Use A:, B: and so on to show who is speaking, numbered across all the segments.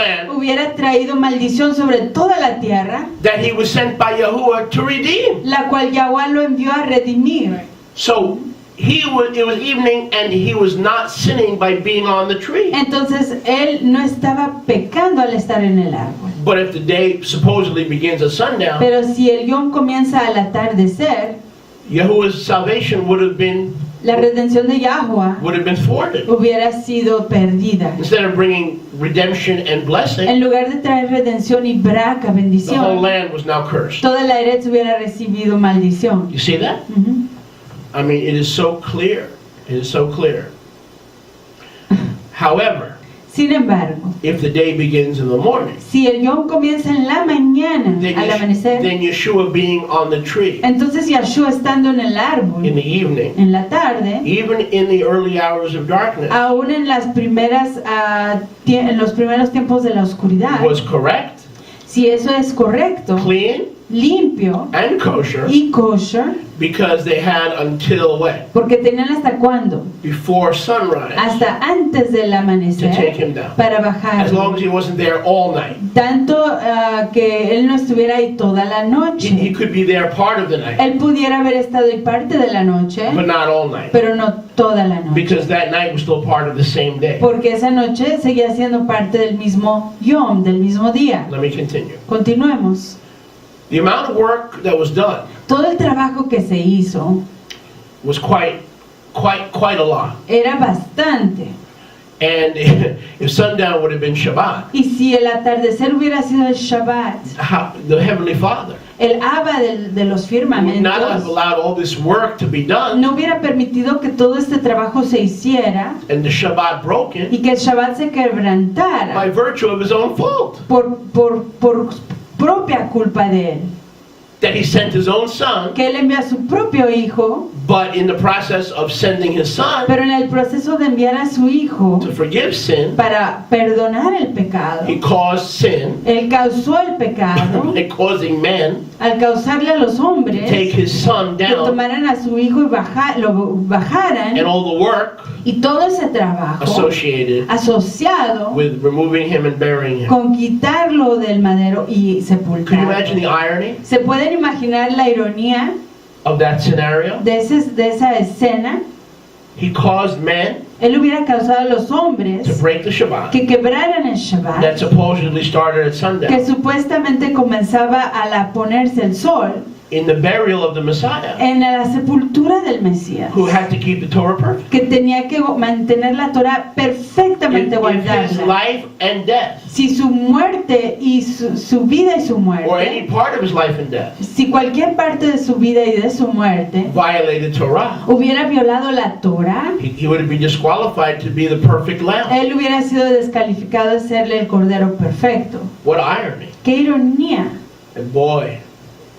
A: land
B: hubiera traído maldición sobre toda la tierra,
A: that he was sent by Yahuwah to redeem.
B: la cual Yahweh lo envió a redimir.
A: So it was evening, and he was not sinning by being on the tree.
B: Entonces él no estaba pecando al estar en el árbol.
A: But if the day supposedly begins at sundown,
B: Pero si el yom comienza al atardecer,
A: Yahuwah's salvation would have been
B: la redención de Yahweh
A: thwarted.
B: hubiera sido perdida.
A: Instead of bringing redemption and blessing,
B: En lugar de traer redención y braca,
A: the whole
B: bendición,
A: land was now cursed.
B: toda la Eretz hubiera recibido maldición.
A: You see that?
B: Ujú.
A: I mean, it is so clear. It is so clear. However,
B: Sin embargo,
A: if the day begins in the morning,
B: si el yom comienza en la mañana, al amanecer,
A: then Yeshua being on the tree
B: entonces Yahshua estando en el árbol,
A: in the evening,
B: en la tarde,
A: even in the early hours of darkness,
B: aún en las primeras, en los primeros tiempos de la oscuridad,
A: was correct,
B: si eso es correcto,
A: clean,
B: limpio
A: and kosher,
B: y kosher,
A: because they had until when?
B: porque tenían hasta cuándo,
A: Before sunrise,
B: hasta antes del
A: to take
B: amanecer,
A: him down.
B: para
A: As long as
B: bajar,
A: he wasn't there all night.
B: tanto que él no estuviera ahí toda la
A: He
B: noche.
A: could be there part of the night,
B: Él pudiera haber estado ahí parte de la noche,
A: but not all night,
B: pero no toda la noche,
A: because that night was still part of the same day.
B: porque esa noche seguía siendo parte del mismo yom, del mismo día.
A: Let me continue.
B: Continuemos.
A: The amount of work that was done
B: Todo el trabajo que se hizo
A: was quite a lot.
B: era bastante.
A: And if sundown would have been Shabbat,
B: Y si el atardecer hubiera sido el Shabbat,
A: the Heavenly Father
B: el Abba de los
A: would not have
B: firmamentos
A: allowed all this work to be done,
B: no hubiera permitido que todo este trabajo se hiciera
A: and the Shabbat broken
B: y que el Shabbat se
A: by
B: quebrantara
A: virtue of his own fault.
B: por propia culpa de él.
A: That he sent his own son,
B: Que él envía a su propio hijo,
A: but in the process of sending his son
B: pero en el proceso de enviar a su hijo
A: to forgive sin,
B: para perdonar el pecado,
A: he caused sin
B: él causó el pecado
A: by causing men
B: al causarle a los
A: to
B: hombres
A: take his son
B: que
A: down,
B: tomaran a su hijo y lo bajaran,
A: and all the work
B: y todo ese trabajo
A: associated
B: asociado
A: with removing him and burying him.
B: con quitarlo del madero y
A: Could you imagine
B: sepultarlo.
A: the irony
B: ¿Se pueden imaginar la ironía
A: of that scenario?
B: de esa escena?
A: He caused men
B: Él hubiera causado a los hombres
A: to break the Shabbat
B: que quebraran el
A: that
B: Shabbat,
A: supposedly started at
B: que
A: sundown
B: supuestamente comenzaba a ponerse el sol
A: in the burial of the Messiah,
B: en la sepultura del Mesías,
A: who had to keep the Torah perfect.
B: que tenía que mantener la Torah perfectamente
A: If his
B: guardada.
A: life and death,
B: Si su muerte y su vida y su
A: or any
B: muerte,
A: part of his life and death,
B: si cualquier parte de su vida y de su muerte
A: violated Torah,
B: hubiera violado la Torah,
A: he would be disqualified to be the perfect lamb.
B: él hubiera sido descalificado de serle el cordero perfecto.
A: What irony.
B: ¡Qué ironía!
A: And boy,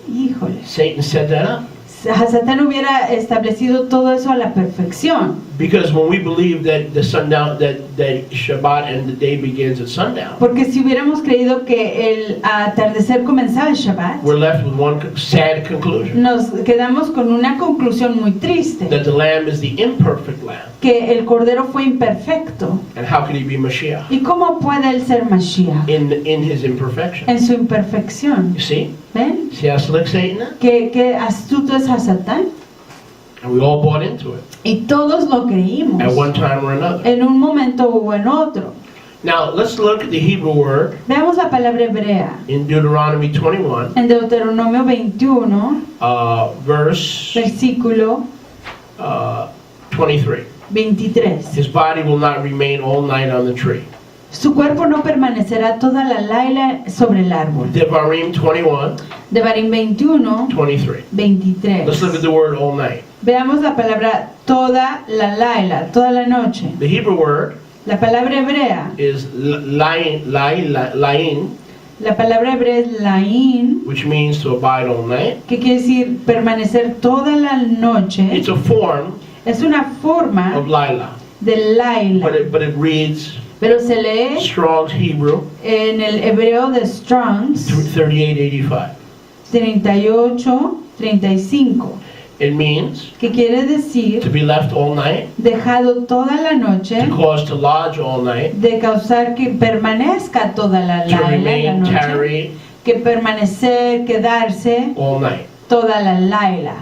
B: Híjole.
A: Satan set that up.
B: Satán hubiera establecido todo eso a la perfección.
A: Because when we believe that the sundown, that Shabbat and the day begins at sundown,
B: Porque si hubiéramos creído que el atardecer comenzaba el Shabbat,
A: we're left with one sad conclusion.
B: nos quedamos con una conclusión muy triste,
A: That the lamb is the imperfect lamb.
B: que el cordero fue imperfecto.
A: And how could he be Mashiach?
B: ¿Y cómo puede él ser Mashiach?
A: In his imperfection.
B: En su imperfección.
A: You see?
B: ¿Ven?
A: See how slick Satan is?
B: Qué astuto es a Satán.
A: And we all bought into it
B: Y todos lo creímos,
A: at one time or another.
B: en un momento o en otro.
A: Now, let's look at the Hebrew word
B: Veamos la palabra hebrea
A: in Deuteronomy 21,
B: en Deuteronomio 21,
A: verse
B: versículo
A: 23.
B: 23.
A: His body will not remain all night on the tree.
B: Su cuerpo no permanecerá toda la laila sobre el árbol.
A: Devarim 21,
B: Devarim 21,
A: 23.
B: 23.
A: Let's look at the word all night.
B: Veamos la palabra toda la laila, toda la noche.
A: The Hebrew word
B: La palabra hebrea,
A: is lain,
B: la palabra hebrea es laín,
A: which means to abide all night.
B: que quiere decir permanecer toda la noche.
A: It's a form
B: Es una forma
A: of Lila,
B: de laila,
A: but it reads
B: pero se lee
A: Strong's Hebrew
B: en el hebreo de Strong's
A: 3885.
B: 38, 35.
A: It means
B: que quiere decir
A: to be left all night,
B: dejado toda la noche,
A: to cause to lodge all night,
B: de causar que permanezca toda la
A: to remain,
B: noche,
A: tarry
B: que permanecer, quedarse
A: all night.
B: toda la laila.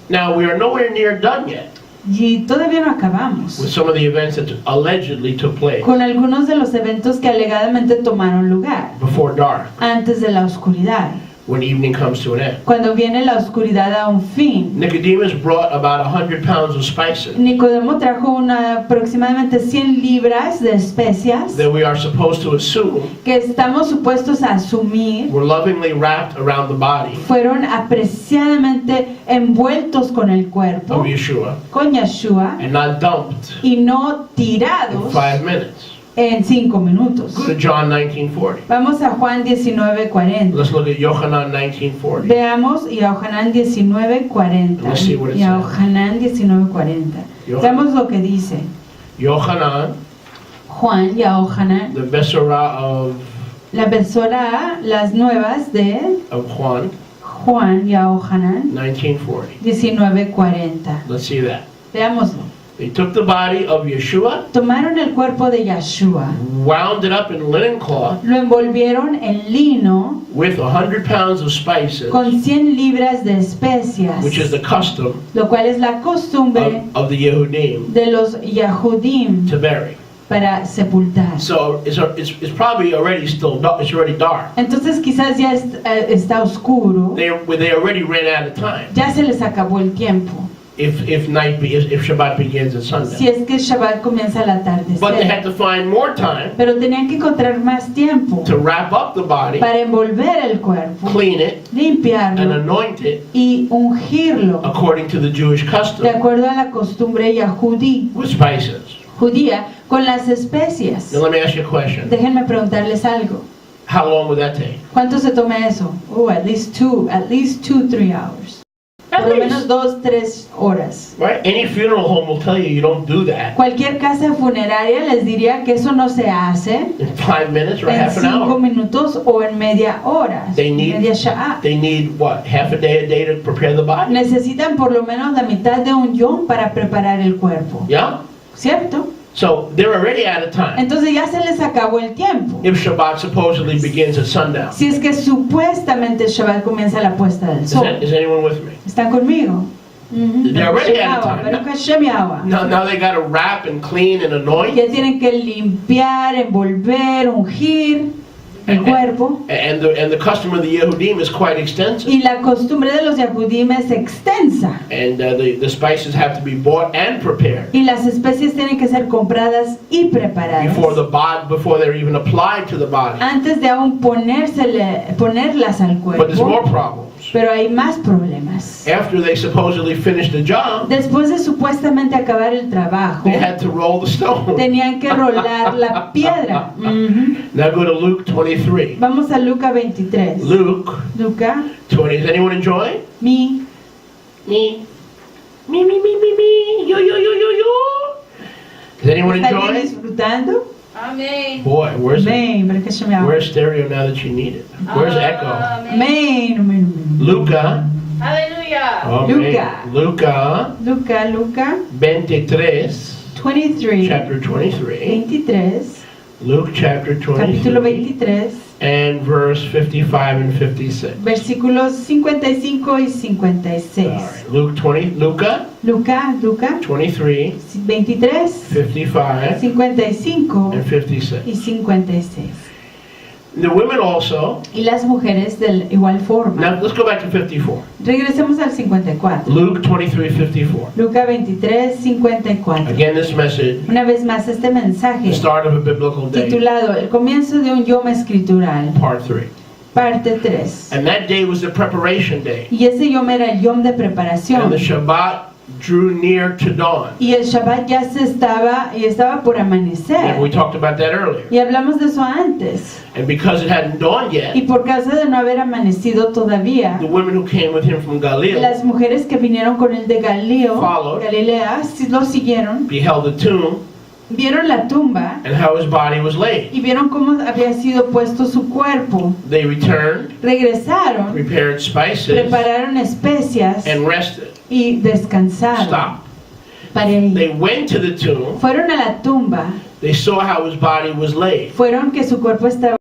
A: Now, we are nowhere near done yet
B: Y todavía no acabamos
A: with some of the events that allegedly took place
B: con algunos de los eventos que alegadamente tomaron lugar
A: before dark,
B: antes de la oscuridad,
A: when evening comes to an end.
B: cuando viene la oscuridad a un fin.
A: Nicodemus brought about 100 pounds of spices
B: Nicodemo trajo aproximadamente 100 libras de especias
A: that we are supposed to assume
B: que estamos supuestos a asumir
A: were lovingly wrapped around the body
B: fueron apreciadamente envueltos con el cuerpo,
A: of Yeshua
B: con Yeshua,
A: and not dumped
B: y no
A: in
B: tirados
A: 5 minutes.
B: en 5 minutos.
A: Go to John 19:40.
B: Vamos a Juan 19:40.
A: Let's look at Yohanan 19:40.
B: Veamos Yohanan 19:40.
A: Let's see what it says.
B: Yohanan 19:40. Veamos lo que dice.
A: Yohanan,
B: Juan, Yohanan,
A: the Besorah
B: la Besorah, las nuevas de
A: of Juan,
B: Juan, Yohanan
A: 19:40.
B: 19:40.
A: Let's see that.
B: Veámoslo.
A: They took the body of Yeshua,
B: Tomaron el cuerpo de Yeshua,
A: wound it up in linen cloth
B: lo envolvieron en lino
A: with 100 pounds of spices,
B: con 100 libras de especias,
A: which is the custom
B: lo cual es la costumbre
A: of the Yehudim
B: de los Yahudim
A: to bury.
B: para sepultar.
A: So it's probably already it's already dark.
B: Entonces quizás ya está oscuro,
A: They already ran out of time.
B: ya se les acabó el tiempo,
A: If Shabbat begins at sundown.
B: si es que el Shabbat comienza al
A: But they had
B: atardecer.
A: to find more time
B: Pero tenían que encontrar más tiempo
A: to wrap up the body,
B: para envolver el cuerpo,
A: clean it, and
B: limpiarlo
A: anoint it
B: y ungirlo
A: according to the Jewish
B: de
A: custom
B: acuerdo a la costumbre yahudí,
A: with spices.
B: judía, con las especias.
A: Now let me ask you a question.
B: Déjenme preguntarles algo.
A: How long would that take?
B: ¿Cuánto se toma eso? At least 3 hours.
A: At
B: Por lo menos
A: least.
B: 2-3 horas.
A: Right? Any funeral home will tell you don't do that
B: Cualquier casa funeraria les diría que eso no se hace
A: in 5 minutes or
B: en
A: half an
B: 5
A: hour.
B: minutos o en media hora,
A: They need-
B: media sha'a.
A: They need what? Half a day to prepare the body?
B: Necesitan por lo menos la mitad de un yom para preparar el cuerpo,
A: Yeah?
B: ¿cierto?
A: So they're already out of time.
B: Entonces ya se les acabó el tiempo.
A: If Shabbat supposedly begins at sundown.
B: Si es que supuestamente el Shabbat comienza a la puesta del sol.
A: Is anyone with me?
B: ¿Están conmigo?
A: They're already out of time.
B: Pero que Hashem Yahweh.
A: Now they got to wrap and clean and anoint.
B: Ya tienen que limpiar, envolver, ungir el cuerpo.
A: And the custom of the Yehudim is quite extensive.
B: Y la costumbre de los Yahudim es extensa.
A: And the spices have to be bought and prepared
B: Y las especies tienen que ser compradas y preparadas
A: before they're even applied to the body.
B: antes de aún ponerlas al
A: But there's more
B: cuerpo.
A: problems.
B: Pero hay más problemas.
A: After they supposedly finished the job,
B: Después de supuestamente acabar el trabajo,
A: they had to roll the stone.
B: tenían que rolar la piedra.
A: Now go to Luke 23.
B: Vamos a Lucas 23.
A: Luke
B: Lucas,
A: 20. Is anyone enjoying?
B: mi,
A: Me. Me. Yo. Is anyone
B: ¿está bien
A: enjoying?
B: disfrutando?
C: Amén.
A: Boy, where's
B: Amén, pero que se me haga.
A: where's stereo now that you need it? Where's echo?
B: Amén, amén, amén.
A: Luca.
C: Aleluya.
A: Luca. Luca
B: Lucas
A: 23,
B: 23,
A: chapter 23.
B: 23,
A: Luke chapter
B: capítulo
A: 23
B: 23,
A: and verse 55 and 56.
B: versículos 55 y 56.
A: All right. Luca
B: Lucas
A: 23,
B: 23,
A: 55
B: 55
A: and 56.
B: y 56.
A: The women also.
B: Y las mujeres de igual forma.
A: Now let's go back to 54.
B: Regresemos al 54.
A: Luke 23, 54.
B: Lucas 23, 54.
A: Again, this message,
B: Una vez más este mensaje
A: the start of a biblical day,
B: titulado El comienzo de un yom escritural,
A: part 3.
B: parte 3.
A: And that day was the preparation day.
B: Y ese yom era el yom de
A: And the
B: preparación.
A: Shabbat drew near to dawn.
B: Y el Shabbat ya estaba por amanecer.
A: And we talked about that earlier.
B: Y hablamos de eso antes.
A: And because it hadn't dawned yet,
B: Y por causa de no haber amanecido todavía,
A: the women who came with him from Galilee
B: las mujeres que vinieron con él de
A: Followed.
B: Galilea, sí lo siguieron,
A: beheld the tomb
B: vieron la tumba
A: and how his body was laid.
B: y vieron cómo había sido puesto su cuerpo.
A: They returned,
B: Regresaron,
A: prepared spices,
B: prepararon especias
A: and rested.
B: y descansaron.
A: Stop.
B: Para ahí.
A: They went to the tomb.
B: Fueron a la tumba,
A: They saw how his body was laid.
B: fueron que su cuerpo estaba